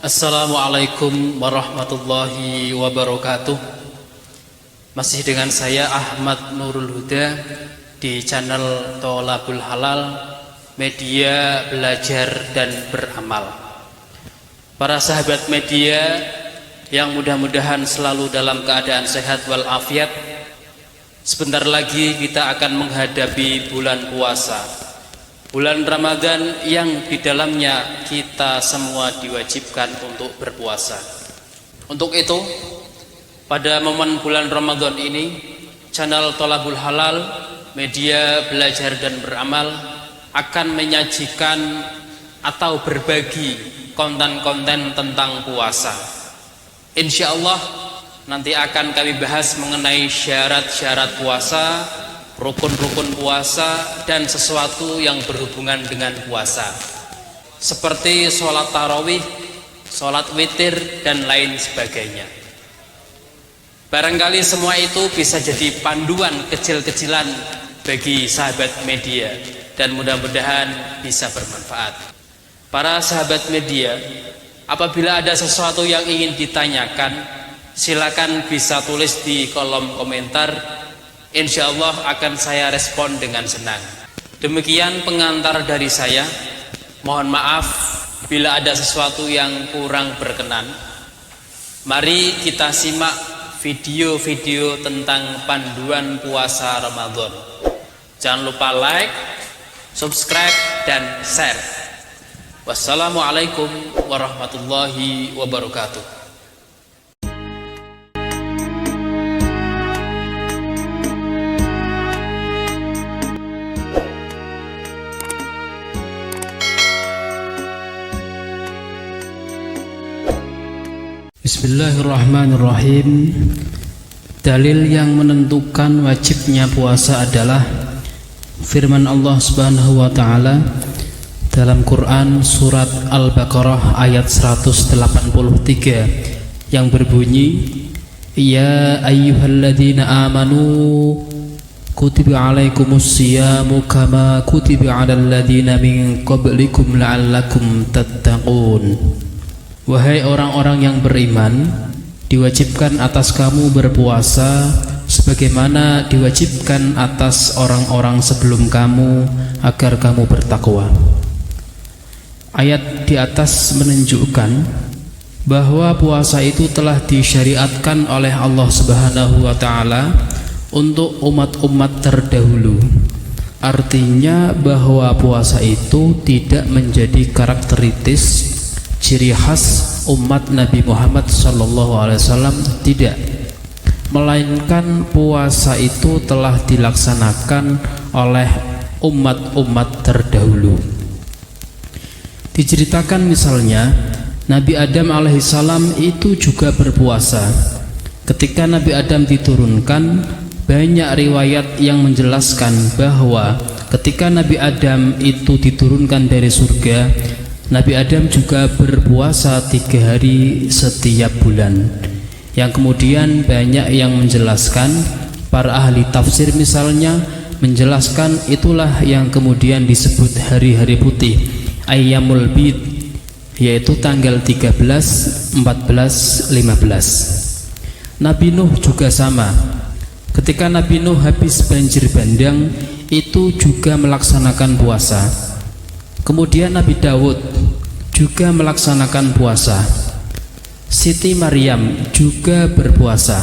Assalamualaikum warahmatullahi wabarakatuh. Masih dengan saya Ahmad Nurul Huda di channel Tholabul Halal, media belajar dan beramal. Para sahabat media yang mudah-mudahan selalu dalam keadaan sehat walafiat. Sebentar lagi kita akan menghadapi bulan puasa, bulan Ramadan yang di dalamnya kita semua diwajibkan untuk berpuasa. Untuk itu, pada momen bulan Ramadan ini, channel Tholabul Halal, media belajar dan beramal, akan menyajikan atau berbagi konten-konten tentang puasa. Insya Allah nanti akan kami bahas mengenai syarat-syarat puasa, rukun-rukun puasa, dan sesuatu yang berhubungan dengan puasa, seperti sholat tarawih, sholat witir, dan lain sebagainya. Barangkali semua itu bisa jadi panduan kecil-kecilan bagi sahabat media, dan mudah-mudahan bisa bermanfaat. Para sahabat media, apabila ada sesuatu yang ingin ditanyakan, silakan bisa tulis di kolom komentar. Insya Allah akan saya respon dengan senang. Demikian pengantar dari saya. Mohon maaf bila ada sesuatu yang kurang berkenan. Mari kita simak video-video tentang panduan puasa Ramadan. Jangan lupa like, subscribe, dan share. Wassalamualaikum warahmatullahi wabarakatuh. Bismillahirrahmanirrahim. Dalil yang menentukan wajibnya puasa adalah firman Allah Subhanahu wa taala dalam Quran surat Al-Baqarah ayat 183 yang berbunyi, Ya ayyuhalladzina amanu kutiba alaikumus siyamu kama kutiba alal ladzina min qablikum la'allakum tattaqun. Wahai orang-orang yang beriman, diwajibkan atas kamu berpuasa sebagaimana diwajibkan atas orang-orang sebelum kamu agar kamu bertakwa. Ayat di atas menunjukkan bahwa puasa itu telah disyariatkan oleh Allah Subhanahu wa taala untuk umat-umat terdahulu. Artinya bahwa puasa itu tidak menjadi karakteristik ciri khas umat Nabi Muhammad SAW, tidak, melainkan puasa itu telah dilaksanakan oleh umat-umat terdahulu. Diceritakan misalnya Nabi Adam alaihissalam itu juga berpuasa. Ketika Nabi Adam diturunkan, banyak riwayat yang menjelaskan bahwa ketika Nabi Adam itu diturunkan dari surga, Nabi Adam juga berpuasa 3 hari setiap bulan. Yang kemudian banyak yang menjelaskan, para ahli tafsir misalnya menjelaskan itulah yang kemudian disebut hari-hari putih, Ayyamul Bid, yaitu tanggal 13, 14, 15. Nabi Nuh juga sama. Ketika Nabi Nuh habis banjir bandang, itu juga melaksanakan puasa. Kemudian Nabi Daud juga melaksanakan puasa. Siti Maryam juga berpuasa.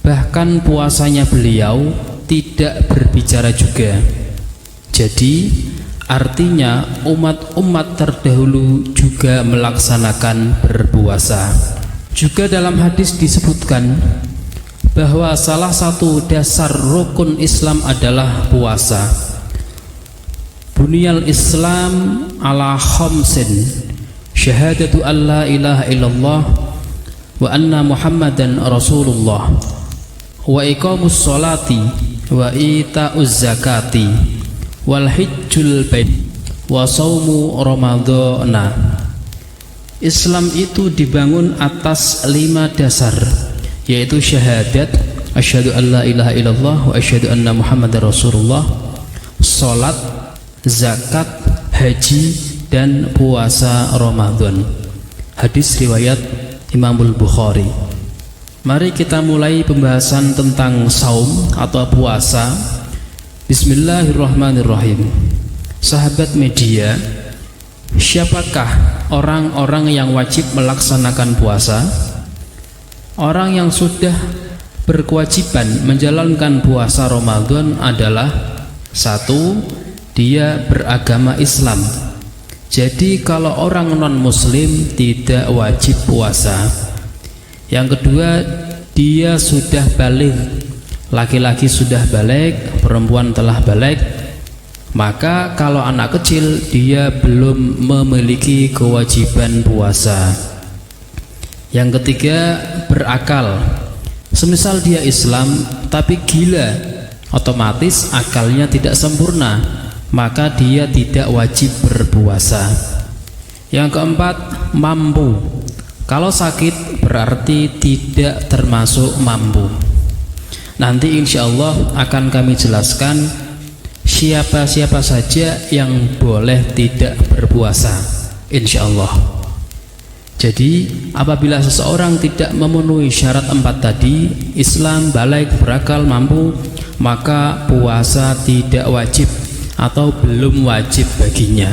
Bahkan puasanya beliau tidak berbicara juga. Jadi artinya umat-umat terdahulu juga melaksanakan berpuasa. Juga dalam hadis disebutkan bahwa salah satu dasar rukun Islam adalah puasa. Bunyal Islam ala khamsin, syahadatu an la ilaha illallah wa anna Muhammadan Rasulullah, wa iqamus sholati wa ita'uz zakati wal hijjul bait wa shaumu ramadhana. Islam itu dibangun atas 5 dasar, yaitu syahadat asyhadu an la ilaha illallah wa asyhadu anna Muhammadar Rasulullah, salat, zakat, haji, dan puasa Ramadan. Hadis riwayat Imamul Bukhari. Mari kita mulai pembahasan tentang saum atau puasa. Bismillahirrahmanirrahim. Sahabat media, siapakah orang-orang yang wajib melaksanakan puasa? Orang yang sudah berkewajiban menjalankan puasa Ramadan adalah: 1. Dia beragama Islam. Jadi kalau orang non-muslim tidak wajib puasa. Yang kedua, dia sudah baligh. Laki-laki sudah baligh, perempuan telah baligh. Maka kalau anak kecil, dia belum memiliki kewajiban puasa. Yang ketiga, berakal. Semisal dia Islam tapi gila, otomatis akalnya tidak sempurna, maka dia tidak wajib berpuasa. Yang keempat, mampu. Kalau sakit berarti tidak termasuk mampu. Nanti insya Allah akan kami jelaskan siapa-siapa saja yang boleh tidak berpuasa, insya Allah. Jadi apabila seseorang tidak memenuhi syarat 4 tadi, Islam, baligh, berakal, mampu, maka puasa tidak wajib atau belum wajib baginya.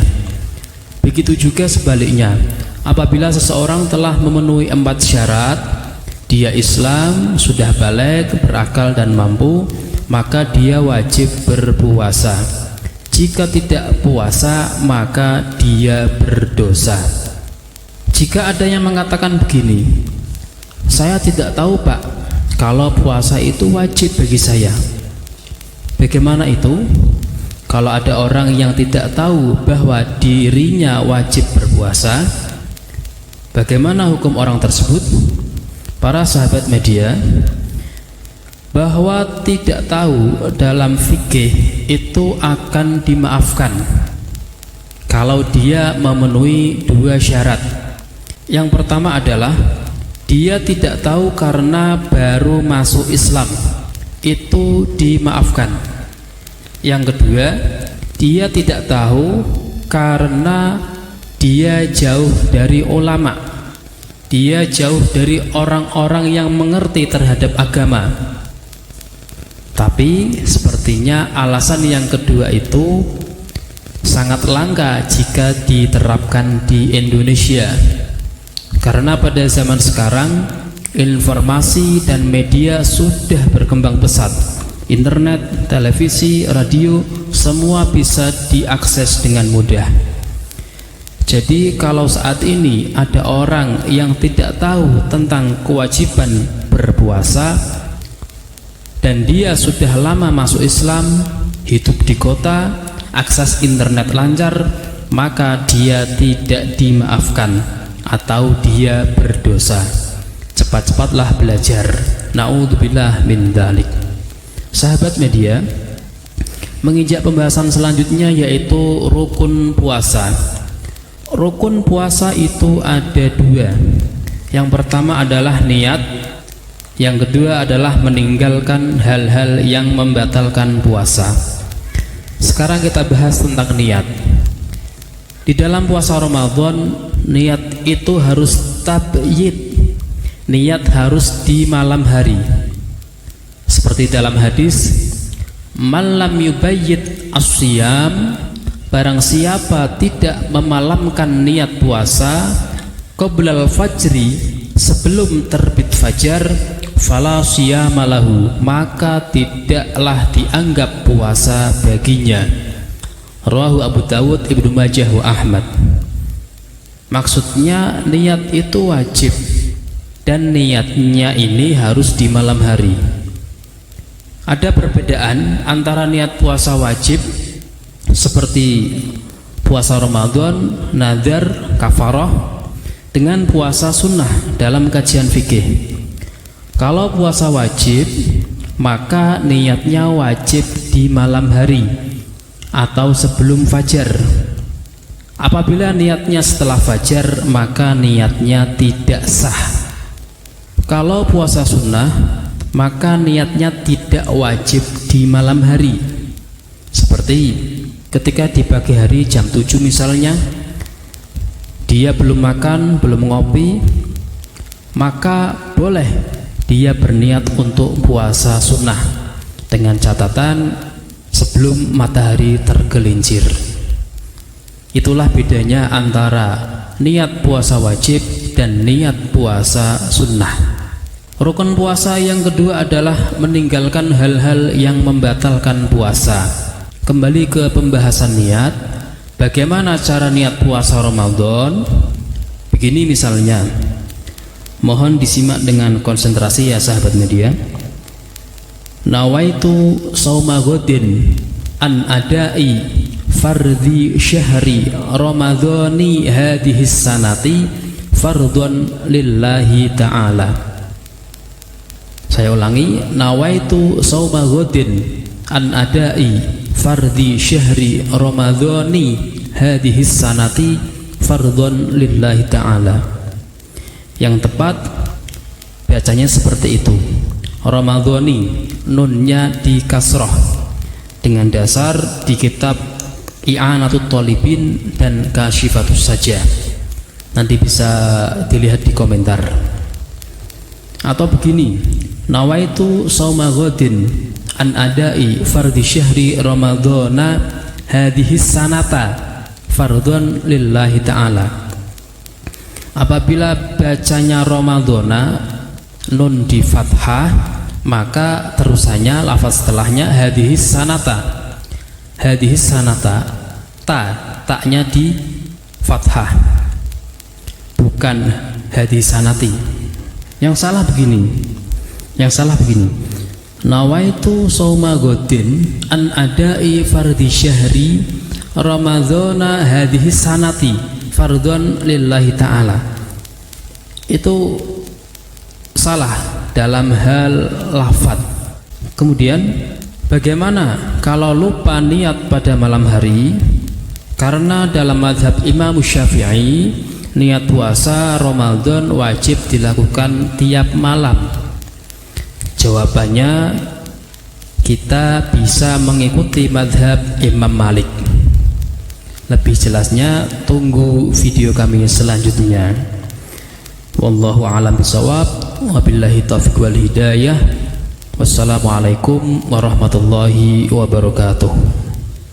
Begitu juga sebaliknya, apabila seseorang telah memenuhi 4 syarat, dia Islam, sudah baligh, berakal dan mampu, maka dia wajib berpuasa. Jika tidak puasa, maka dia berdosa. Jika ada yang mengatakan begini, saya tidak tahu Pak, kalau puasa itu wajib bagi saya. Bagaimana itu? Kalau ada orang yang tidak tahu bahwa dirinya wajib berpuasa, bagaimana hukum orang tersebut? Para sahabat media, bahwa tidak tahu dalam fikih itu akan dimaafkan kalau dia memenuhi 2 syarat. Yang pertama adalah dia tidak tahu karena baru masuk Islam, itu dimaafkan. Yang kedua, dia tidak tahu karena dia jauh dari ulama, dia jauh dari orang-orang yang mengerti terhadap agama. Tapi sepertinya alasan yang kedua itu sangat langka jika diterapkan di Indonesia. Karena pada zaman sekarang informasi dan media sudah berkembang pesat. Internet, televisi, radio, semua bisa diakses dengan mudah. Jadi kalau saat ini ada orang yang tidak tahu tentang kewajiban berpuasa dan dia sudah lama masuk Islam, hidup di kota, akses internet lancar, maka dia tidak dimaafkan atau dia berdosa. Cepat-cepatlah belajar. Na'udzubillah min dzalik. Sahabat media, menginjak pembahasan selanjutnya yaitu rukun puasa. Rukun puasa itu ada 2. Yang pertama adalah niat, yang kedua adalah meninggalkan hal-hal yang membatalkan puasa. Sekarang kita bahas tentang niat. Di dalam puasa Ramadan, niat itu harus tabyid. Niat harus di malam hari. Seperti dalam hadis, man lam yubayyit as-siyam, barang siapa tidak memalamkan niat puasa qoblal fajri, sebelum terbit fajar, fala siyama lahu, maka tidaklah dianggap puasa baginya. Rawahu Abu Dawud, Ibnu Majah wa Ahmad. Maksudnya niat itu wajib, dan niatnya ini harus di malam hari. Ada perbedaan antara niat puasa wajib seperti puasa Ramadan, nadar, kafarah, dengan puasa sunnah dalam kajian fikih. Kalau puasa wajib, maka niatnya wajib di malam hari atau sebelum fajar. Apabila niatnya setelah fajar, maka niatnya tidak sah. Kalau puasa sunnah, maka niatnya tidak wajib di malam hari. Seperti ketika di pagi hari jam 7 misalnya, dia belum makan, belum ngopi, maka boleh dia berniat untuk puasa sunnah dengan catatan sebelum matahari tergelincir. Itulah bedanya antara niat puasa wajib dan niat puasa sunnah. Rukun puasa yang kedua adalah meninggalkan hal-hal yang membatalkan puasa. Kembali ke pembahasan niat. Bagaimana cara niat puasa Ramadan? Begini misalnya, mohon disimak dengan konsentrasi ya sahabat media. Nawaitu shauma ghadin an adai fardhi syahri ramadhani hadhihi sanati fardhun lillahi ta'ala. Saya ulangi, nawaitu shauma ghadin an adai fardhi syahri ramadhani hadhihi sanati fardhun lillahi ta'ala. Yang tepat bacanya seperti itu, ramadhani, nunnya di kasroh dengan dasar di kitab I'anatut Thalibin dan Kashifatus Saja. Nanti bisa dilihat di komentar. Atau begini, nawaitu shauma ghadin an adai fardhi syahri ramadhana hadhihi sanata fardhun lillahi ta'ala. Apabila bacanya ramadhana nun di fathah, maka terusannya lafaz setelahnya hadhihi sanata. Hadhihi sanata, taknya di fathah, bukan hadhihi sanati. Yang salah begini, nawaitu shauma ghadin an adai fardhi syahri ramadhana hadhihi sanati fardhun lillahi ta'ala. Itu salah dalam hal lafaz. Kemudian bagaimana kalau lupa niat pada malam hari? Karena dalam mazhab Imam Syafi'i, niat puasa Ramadan wajib dilakukan tiap malam. Jawabannya, kita bisa mengikuti mazhab Imam Malik. Lebih jelasnya tunggu video kami selanjutnya. Wallahu a'lam bishawab, wabillahi taufiq wal hidayah. Wassalamualaikum warahmatullahi wabarakatuh.